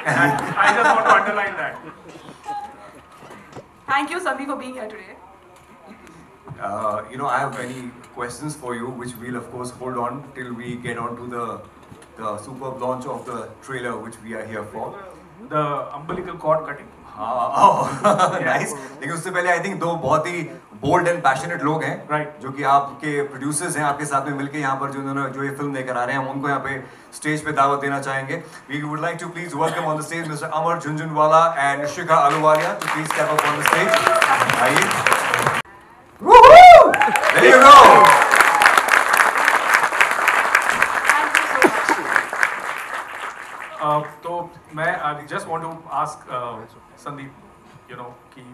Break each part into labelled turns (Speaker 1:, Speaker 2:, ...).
Speaker 1: I just want to underline that.
Speaker 2: Thank you, Sabi, for being here today.
Speaker 3: I have many questions for you, which we'll of course hold on till we get on to the superb launch of the trailer, which we are here for.
Speaker 1: The umbilical cord cutting.
Speaker 3: Nice लेकिन उससे पहले I think दो बहुत ही bold and passionate लोग हैं
Speaker 1: Right.
Speaker 3: जो कि आपके प्रोड्यूसर्स हैं, आपके साथ में मिलकर यहाँ पर जो ये फिल्म लेकर आ रहे हैं, हम उनको यहाँ पे स्टेज पे दावत देना चाहेंगे. We would like to please welcome on the stage mister Amar Jhunjhunwala and Shikha Ahluwalia to please step up on the stage. आइए. Woohoo! There you go.
Speaker 1: तो मैं just want to ask Sandeep, कि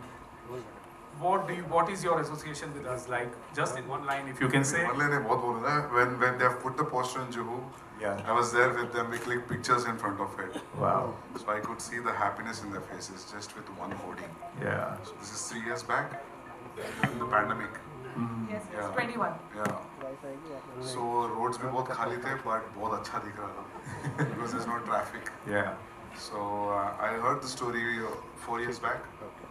Speaker 1: what is your association with us? Like, just in one line, if you can say.
Speaker 4: One line है बहुत बोल रहा है. When they have put the poster on Juhu,
Speaker 3: Yeah.
Speaker 4: I was there with them. We clicked pictures in front of it,
Speaker 3: Wow.
Speaker 4: so I could see the happiness in their faces just with one hoarding.
Speaker 3: Yeah.
Speaker 4: So this is 3 years back, during the pandemic.
Speaker 2: Yes,
Speaker 4: Yeah.
Speaker 2: 21.
Speaker 4: Yeah. So roads भी बहुत खाली थे, but बहुत अच्छा दिख रहा था because there's no traffic.
Speaker 3: Yeah.
Speaker 4: So I heard the story 4 years back,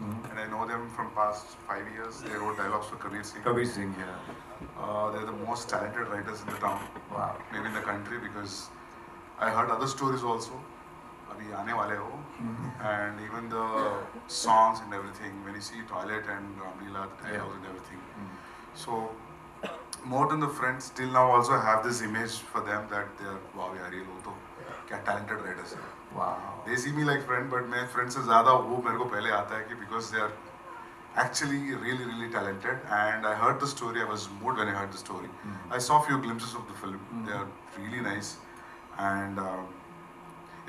Speaker 4: and I know them from past 5 years. They wrote dialogues for Kabir Singh.
Speaker 3: Kabir Singh. Yeah.
Speaker 4: They're the most talented writers in the town,
Speaker 3: Wow.
Speaker 4: maybe in the country, because I heard other stories also. Abhi aane wale ho, and even the songs and everything. When you see Toilet and Ramleela, the dialogues and everything. So more than the friends, till now also I have this image for them that they are wow yaar ye log to kya talented writers hai.
Speaker 3: Wow.
Speaker 4: They see me like friend, but मैं friend से ज़्यादा वो मेरे को पहले आता है कि because they are actually really talented. And I heard the story. I was moved when I heard the story. I saw few glimpses of the film. They are really nice. And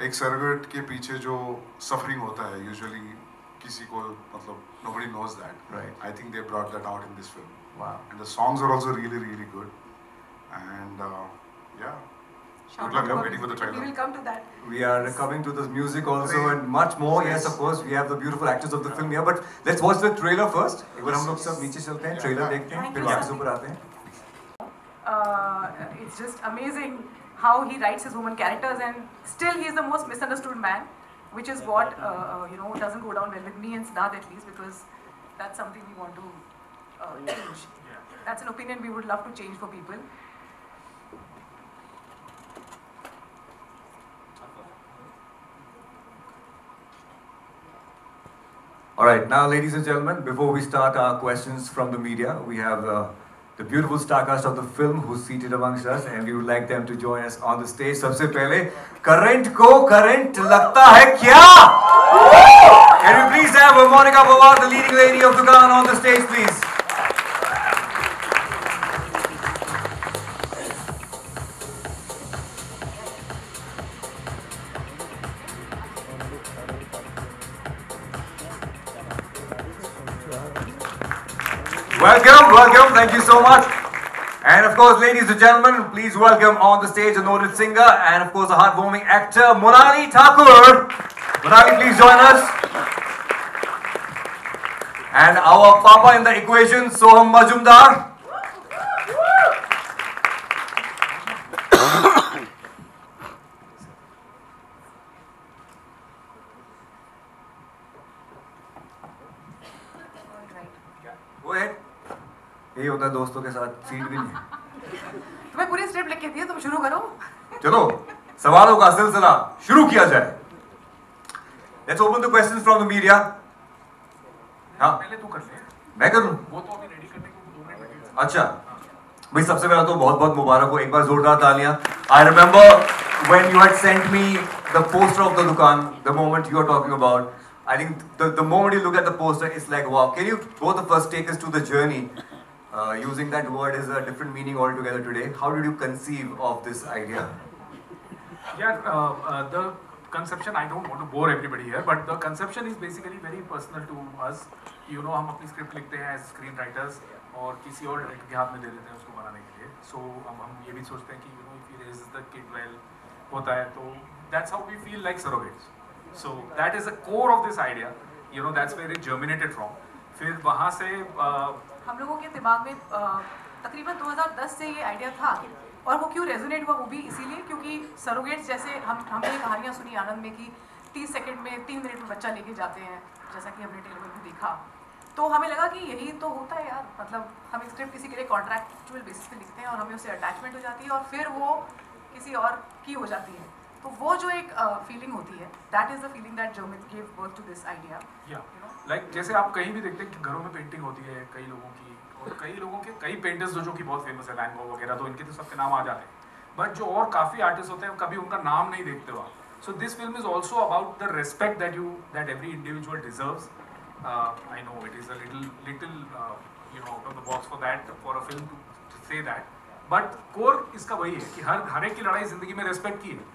Speaker 4: एक surrogate के पीछे जो suffering होता है usually किसी को मतलब nobody knows that.
Speaker 3: Right.
Speaker 4: I think they brought that out in this film.
Speaker 3: Wow.
Speaker 4: And the songs are also really good. And yeah. Good luck. I'm waiting for the trailer.
Speaker 2: We will come to that.
Speaker 3: We are coming to the music also and much more. Yes, of course, we have the beautiful actors of the film here. But let's watch the trailer first. एक बार हम लोग सब नीचे चलते हैं, trailer देखते हैं, फिर वापस ऊपर आते हैं.
Speaker 2: It's just amazing how he writes his woman characters, and still he is the most misunderstood man, which is what doesn't go down well with me and Siddharth at least, because that's something we want to change. That's an opinion we would love to change for people.
Speaker 3: All right, now, ladies and gentlemen, before we start our questions from the media, we have the beautiful starcast of the film who's seated amongst us, and we would like them to join us on the stage. सबसे पहले current को current लगता है क्या? Can you please have Monica Pawar, the leading lady of Dukaan, on the stage, please? Welcome, thank you so much. And of course, ladies and gentlemen, please welcome on the stage a noted singer and of course a heartwarming actor, Monali Thakur. Monali, please join us. And our papa in the equation, Soham Majumdar. Go ahead. यही होता है दोस्तों के साथ, seat भी नहीं.
Speaker 2: तुम्हें पूरी स्क्रिप्ट लिख के दी है, तुम शुरू करो.
Speaker 3: चलो सवालों का सिलसिला शुरू किया जाए. Let's open the questions from the media. हाँ,
Speaker 1: पहले तू कर ले.
Speaker 3: मैं करूँ?
Speaker 1: वो तो अभी रेडी करने को 2 मिनट लगेगा.
Speaker 3: अच्छा भाई, सबसे पहले तो बहुत बहुत मुबारक हो, एक बार जोरदार तालियां. I remember when you had sent me the poster of the Dukaan, the moment you are talking about. I think the moment you look at the poster, it's like wow. Can you both of us take us to the journey? Using that word is a different meaning altogether today. How did you conceive of this idea?
Speaker 1: Yeah, the conception, I don't want to bore everybody here, but the conception is basically very personal to us. हम अपनी script लिखते हैं as screen writers और किसी और director के हाथ में दे देते हैं उसको बनाने के लिए. सो हम ये भी सोचते हैं कि if he raises the kid well होता है, तो that's how we feel like surrogates. So that is the core of this idea. That's where it germinated from. फिर वहाँ से
Speaker 2: हम लोगों के दिमाग में तकरीबन 2010 से ये आइडिया था, और वो क्यों रेजोनेट हुआ वो भी इसीलिए क्योंकि सरोगेट्स जैसे हमने कहानियाँ सुनी आनंद में कि 30 सेकंड में 3 मिनट में बच्चा लेके जाते हैं, जैसा कि हमने ट्रेलर में देखा। तो हमें लगा कि यही तो होता है यार, मतलब हम स्क्रिप्ट किसी के लिए कॉन्ट्रैक्चुअल बेसिस पे लिखते हैं और हमें उससे अटैचमेंट हो जाती है और फिर वो किसी और की हो जाती है। तो वो जो एक फीलिंग होती है, that is the feeling that German give birth to this idea.
Speaker 1: Like जैसे आप कहीं भी देखते हैं कि घरों में पेंटिंग होती है कई लोगों की, और कई लोगों के कई पेंटर्स जो कि बहुत फेमस है, वैन गॉग वगैरह, तो इनके तो सबके नाम आ जाते हैं, बट जो और काफ़ी आर्टिस्ट होते हैं कभी उनका नाम नहीं देखते हो। So this film is also about the respect that every individual deserves. I know it is a little out of the box for a film to say that, but core इसका वही है कि हर एक की लड़ाई जिंदगी में रेस्पेक्ट की है।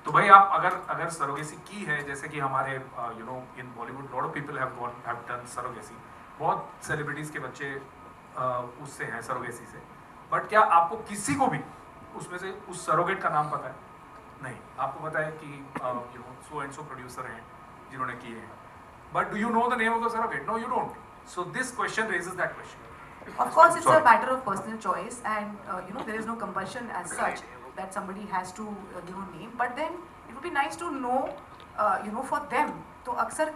Speaker 1: तो भाई आप अगर सरोगेसी की है, जैसे कि हमारे in Bollywood lot of people have done surrogacy, बहुत सेलिब्रिटीज के बच्चे उससे हैं सरोगेसी से, बट क्या आपको किसी को भी उसमें से उस सरोगेट का नाम पता है? नहीं, आपको पता है कि सो एंड सो प्रोड्यूसर हैं जिन्होंने किए हैं, but do you know the name of the surrogate? No, you don't. So this question raises that question.
Speaker 2: Of course, it's a matter of personal choice, and there is no compulsion as such that somebody has to give a name. But then it would be nice to know, for them. तो अक्सर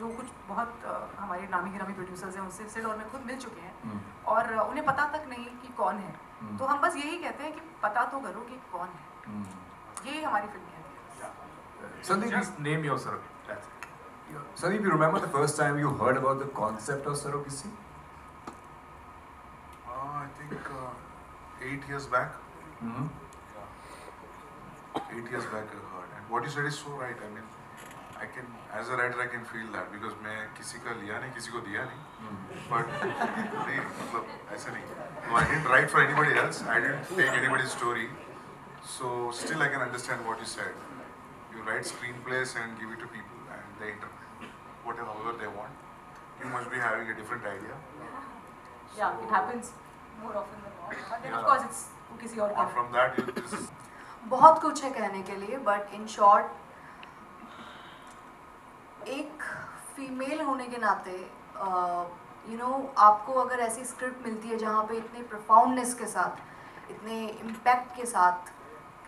Speaker 2: जो कुछ बहुत हमारे नामी गिरामी producers हैं उनसे सिर्फ और मैं खुद मिल चुके हैं और उन्हें पता तक नहीं कि कौन है, तो हम बस यही कहते हैं कि पता तो करो कि कौन है। यही हमारी फिल्म है।
Speaker 3: Sandeep,
Speaker 1: Just name your surrogate. That's it.
Speaker 3: Sandeep, you remember the first time you heard about the concept of surrogacy?
Speaker 4: I think 8 years back.
Speaker 3: Mm-hmm.
Speaker 4: 8 years back I heard, and what you said is so right. I mean, as a writer I can feel that, because मैं किसी का लिया नहीं, किसी को दिया नहीं, but नहीं, मतलब ऐसा नहीं, no, I didn't write for anybody else, I didn't take anybody's story, so still I can understand what you said. You write screenplays and give it to people and they however they want. You must be having a different idea.
Speaker 2: Yeah, it happens more often than not, but then of course it's किसी और का।
Speaker 4: From that you just
Speaker 5: बहुत कुछ है कहने के लिए, but in short एक फीमेल होने के नाते आपको अगर ऐसी स्क्रिप्ट मिलती है जहाँ पे इतने प्रोफाउंडनेस के साथ, इतने इम्पैक्ट के साथ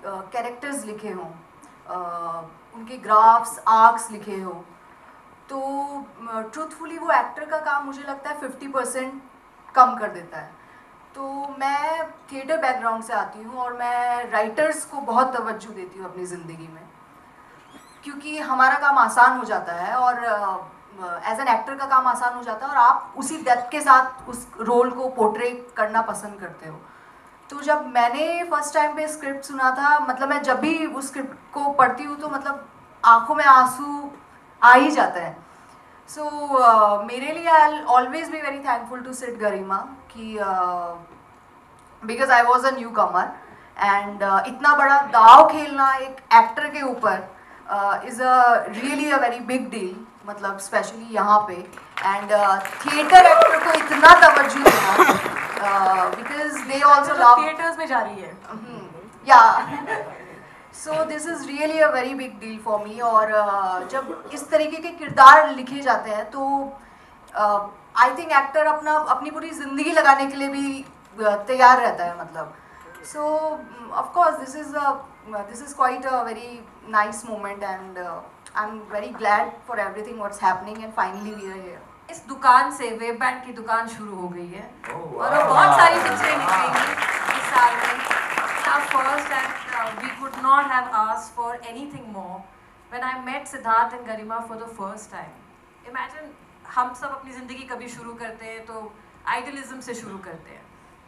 Speaker 5: कैरेक्टर्स लिखे हों, उनके ग्राफ्स आर्क्स लिखे हो, तो ट्रूथफुली वो एक्टर का काम मुझे लगता है 50% कम कर देता है। तो मैं थिएटर बैकग्राउंड से आती हूँ और मैं राइटर्स को बहुत तवज्जो देती हूँ अपनी ज़िंदगी में, क्योंकि हमारा काम आसान हो जाता है और एज एन एक्टर का काम आसान हो जाता है और आप उसी डेप्थ के साथ उस रोल को पोर्ट्रे करना पसंद करते हो। तो जब मैंने फर्स्ट टाइम पे स्क्रिप्ट सुना था, मतलब मैं जब भी उस स्क्रिप्ट को पढ़ती हूँ तो मतलब आंखों में आंसू आ ही जाता है। सो मेरे लिए I always be very thankful to Sid Garima कि because I was a newcomer and इतना बड़ा दाव खेलना एक एक्टर के ऊपर is a really a very big deal, मतलब स्पेशली यहाँ पे, एंड थिएटर एक्टर को इतना तवज्जो देना because they also love
Speaker 2: theatres में जा रही है।
Speaker 5: या so this is really a very big deal for me. और जब इस तरीके के किरदार लिखे जाते हैं तो आई थिंक एक्टर अपनी पूरी ज़िंदगी लगाने के लिए भी तैयार रहता है, मतलब। So of course this is quite a very nice moment and I am very glad for everything what's happening and finally we are here.
Speaker 6: इस दुकान से वेब बैंड की दुकान शुरू हो गई है
Speaker 3: Oh,
Speaker 6: और
Speaker 3: wow.
Speaker 6: बहुत सारी पिक्चरें निकलेंगी इस साल में। First, and we could not have asked for anything more when I met Siddharth and Garima for the first time. Imagine हम सब अपनी ज़िंदगी कभी शुरू करते हैं तो idealism से शुरू करते हैं।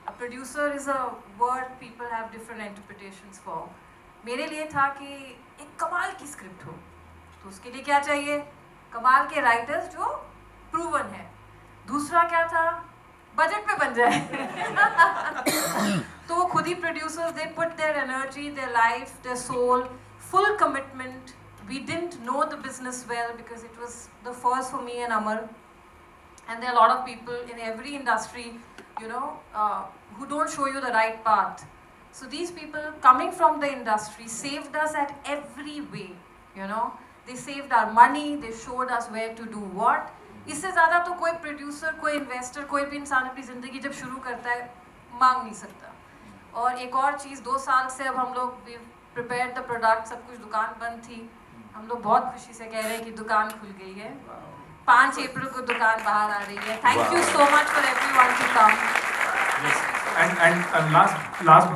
Speaker 6: A producer is a word people have different interpretations for. मेरे लिए था कि एक कमाल की स्क्रिप्ट हो, तो उसके लिए क्या चाहिए? कमाल के राइटर्स जो प्रूवन है। दूसरा क्या था? बजट पे बन जाए। तो वो खुद ही producers, they put their energy, their life, their soul, full commitment. We didn't know the business well because it was the first for me and Amar, and there are lot of people in every industry who don't show you the right path. So these people coming from the industry saved us at every way, they saved our money, they showed us where to do what. इससे ज़्यादा तो कोई producer, कोई investor, कोई भी इंसान अपनी ज़िंदगी जब शुरू करता है मांग नहीं सकता। और एक और चीज़, 2 साल से अब हम लोग प्रिपेयर द प्रोडक्ट, सब कुछ दुकान बंद थी, हम लोग बहुत खुशी से कह रहे हैं कि दुकान खुल गई है। 5 अप्रैल को दुकान बाहर आ रही है। Thank you so much for everyone to come.
Speaker 1: And last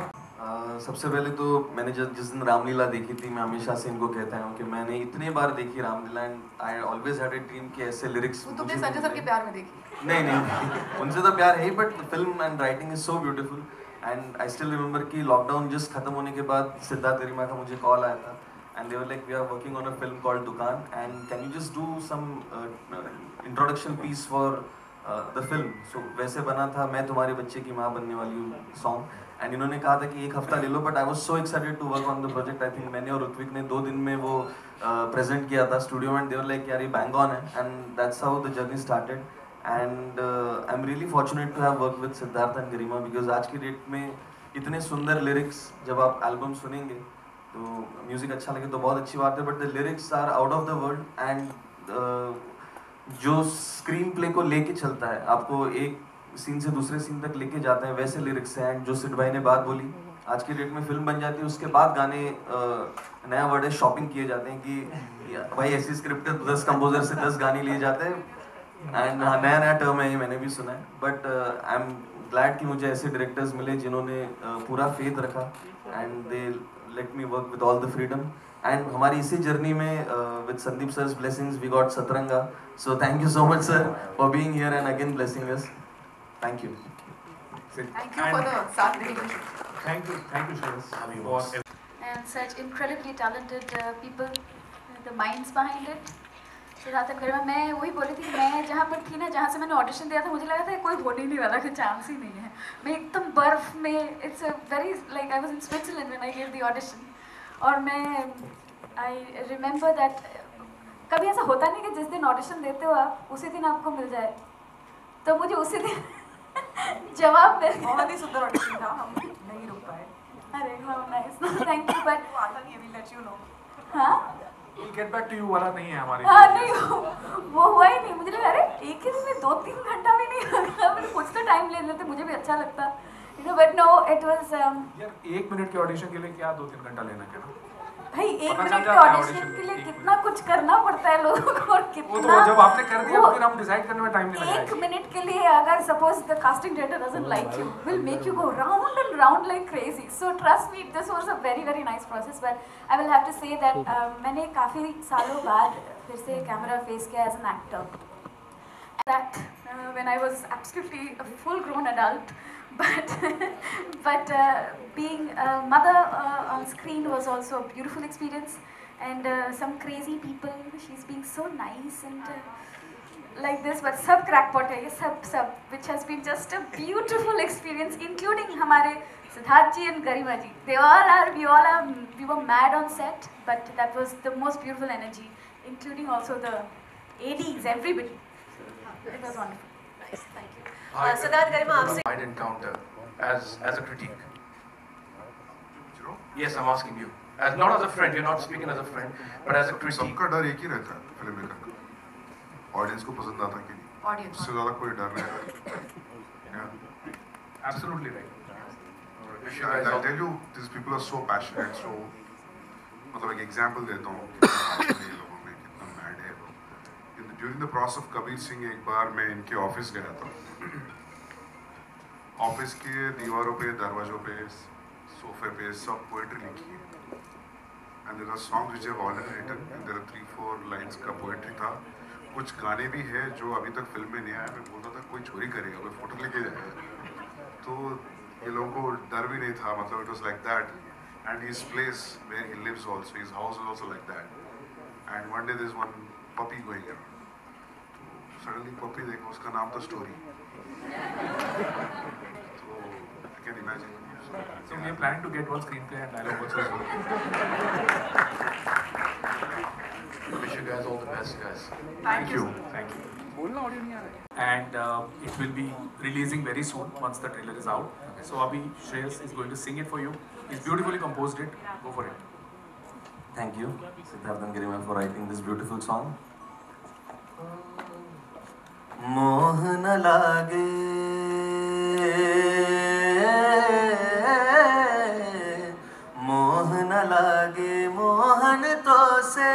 Speaker 7: सबसे पहले तो मैंने जिस दिन रामलीला देखी थी, मैं हमेशा से इनको कहता हूँ कि मैंने इतने बार देखी Ramlila and I always had a dream कि ऐसे लिरिक्स
Speaker 5: वो तुमने संजय सर के प्यार में देखी?
Speaker 7: नहीं उनसे तो प्यार है ही, but film and writing is so beautiful. And I still remember कि लॉकडाउन जस्ट खत्म होने के बाद सिद्धार्थ गरिमा का मुझे कॉल आया था and they were like we are working on a film called Dukaan and can you just do some introduction piece for the film. So वैसे बना था मैं तुम्हारे बच्चे की माँ बनने वाली हूँ सॉन्ग, एंड इन्होंने कहा था कि 1 हफ्ता ले लो, but I was so excited to work on the project. I think मैंने और ऋत्विक ने 2 दिन में वो प्रेजेंट किया था स्टूडियो में, एंड दे वर लाइक यार ये बैंग ऑन है, and that's how the journey started. And I am really fortunate to have work with Siddharth and Garima because आज की डेट में इतने सुंदर लिरिक्स, जब आप एल्बम सुनेंगे तो म्यूजिक अच्छा लगे तो बहुत अच्छी बात है, but the lyrics are out of the world. And जो स्क्रीन प्ले को लेके चलता है, आपको एक सीन से दूसरे सीन तक लेके जाते हैं, वैसे लिरिक्स हैं। एंड जो सिड भाई ने बात बोली, आज की डेट में फिल्म बन जाती है, उसके बाद गाने नया वर्ड है शॉपिंग किए जाते हैं कि भाई ऐसी स्क्रिप्ट है 10 कंपोजर से 10 गाने लिए जाते हैं। एंड हाँ, नया टर्म है ये, मैंने भी सुना है, बट आई एम ग्लैड कि मुझे ऐसे डायरेक्टर्स मिले जिन्होंने पूरा फेथ रखा and they let me work with all the freedom. And हमारी इसी जर्नी में with Sandeep sir's blessings we got Satranga, so thank you so much sir for being here and again blessing us. Thank you.
Speaker 5: Thank you for the साथ देने के लिए।
Speaker 1: Thank you, Shreyas.
Speaker 8: And such incredibly talented people, the minds behind it. Siddharth and Garima, मैं वही बोल रही थी, मैं जहाँ पर थी ना, जहाँ से मैंने ऑडिशन दिया था, मुझे लगा था कोई होने ही नहीं वाला, कोई चांस ही नहीं है। मैं एकदम बर्फ में, it's a very like I was in Switzerland when I give the audition, और मैं आई रिमेंबर दैट कभी ऐसा होता नहीं कि जिस दिन ऑडिशन देते हो आप उसी दिन आपको मिल जाए, तो मुझे उसी दिन जवाब मिल गया।
Speaker 2: बहुत ही सुंदर ऑडिशन था, हम नहीं रुक पाए।
Speaker 8: अरे हाँ, नाइस, थैंक यू। बट
Speaker 2: वो आता नहीं है, we'll let you know।
Speaker 8: हाँ
Speaker 1: We'll get back to you वाला नहीं है हमारे।
Speaker 8: हाँ नहीं, वो हुआ ही नहीं। मुझे लगा अरे एक ही दिन में 2-3 घंटा भी नहीं लगा, मुझे कुछ तो टाइम ले लेते, मुझे भी अच्छा लगता, you know, but no it was
Speaker 1: यार 1 मिनट के ऑडिशन के लिए क्या 2-3 घंटा लेना क्या?
Speaker 8: भाई 1
Speaker 1: पता
Speaker 8: मिनट
Speaker 1: चल
Speaker 8: के
Speaker 1: जाता है
Speaker 8: ऑडिशन
Speaker 1: audition
Speaker 8: के लिए
Speaker 1: में,
Speaker 8: कितना कुछ करना पड़ता है लोगों को, और
Speaker 1: वो
Speaker 8: कितना
Speaker 1: तो जब आपने कर दिया
Speaker 8: वो-
Speaker 1: तो फिर हम डिसाइड करने में टाइम नहीं लगेगा।
Speaker 8: 1 मिनट के लिए अगर suppose the casting director doesn't like you, will make you go round and round like crazy. So trust me, this was a very nice process, but I will have to say that मैंने काफ़ी सालों बाद फिर से camera face किया as an actor, that when I was absolutely a full-grown adult, but being a mother on screen was also a beautiful experience, and some crazy people. She's being so nice and like this, but sab crackpot hai ye, sab, which has been just a beautiful experience, including हमारे सिद्धार्थ जी and Garima ji. We were mad on set, but that was the most beautiful energy, including also the ADs, everybody. It was wonderful.
Speaker 5: Nice, thank you.
Speaker 9: Siddharth Garima, आपसे
Speaker 10: I'd encounter as a critique. Yes, I'm asking you. As not as a friend, you're not speaking as a friend, but as a critique.
Speaker 4: सबका डर एक ही रहता है film maker का, audience को पसंद आता कि नहीं,
Speaker 5: Audience.
Speaker 4: उससे ज़्यादा कोई डर नहीं रहता।
Speaker 1: Absolutely right.
Speaker 10: Wish you guys
Speaker 4: I
Speaker 10: all-
Speaker 4: tell you, these people are so passionate, so मतलब एक एग्जांपल देता हूँ कितना passion है ये लोगों में, कितना mad है वो। During the process of Kabir Singh एक बार मैं इनके ऑफिस गया था। ऑफिस के दीवारों पे, दरवाजों पे, सोफे पे सब पोएट्री लिखी है। And there are songs which I've already written, and there are 3-4 lines का पोएट्री था। कुछ गाने भी है जो अभी तक फिल्म में नहीं आया। मैं बोलता था कोई चोरी करेगा, कोई फोटो लेके जाएगा। तो ये लोगों को डर भी नहीं था, मतलब it was like that. And his place where he lives also, his house is also like that. And one day there's one puppy going around. तो suddenly puppy देखो, उसका नाम था स्टोरी। तो I can imagine.
Speaker 1: So we are planning to get one screenplay and dialogue also.
Speaker 10: Wish you guys all the best, guys.
Speaker 1: Thank you. Thank you. And it will be releasing very soon once the trailer is out. So Abhi Shreyas is going to sing it for you. He's beautifully composed it. Go for it.
Speaker 7: Thank you, Siddharth and Garima, for writing this beautiful song. मोह न लागे मोह न लागे मोहन तो से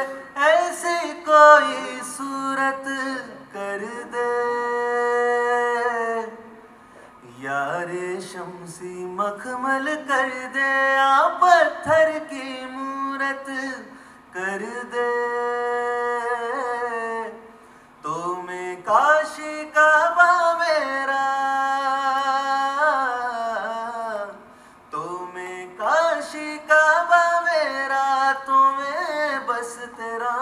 Speaker 7: ऐसी कोई सूरत कर दे या रेशम सी मखमल कर दे या पत्थर की मूरत कर दे तो मैं काशी काबा मेरा तो मैं काशी काबा मेरा तो मैं बस तेरा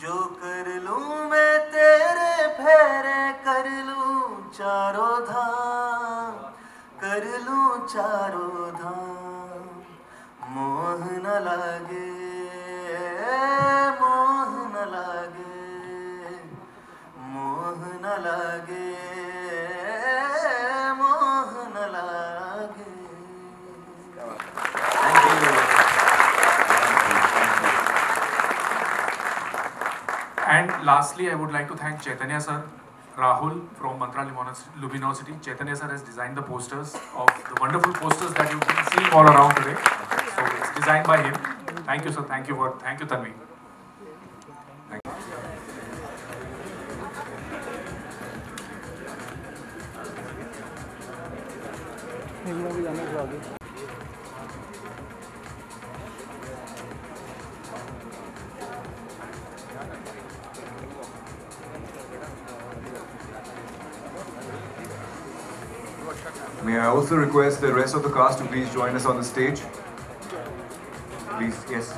Speaker 7: जो कर लूं मैं तेरे फेरे कर लूं चारों धाम कर लूं चारों धाम मोह न लागे मोह न लागे मोह न लागे मोह न लागे
Speaker 1: And lastly, I would like to thank Chaitanya sir, Rahul from Mantra Luminosity. Chaitanya sir has designed the posters of the wonderful posters that you've been seeing all around today. So it's designed by him. Thank you sir, thank you Tanvi. Thank you.
Speaker 3: May I also request the rest of the cast to please join us on the stage? Please, yes.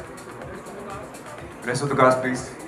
Speaker 3: Rest of the cast, please.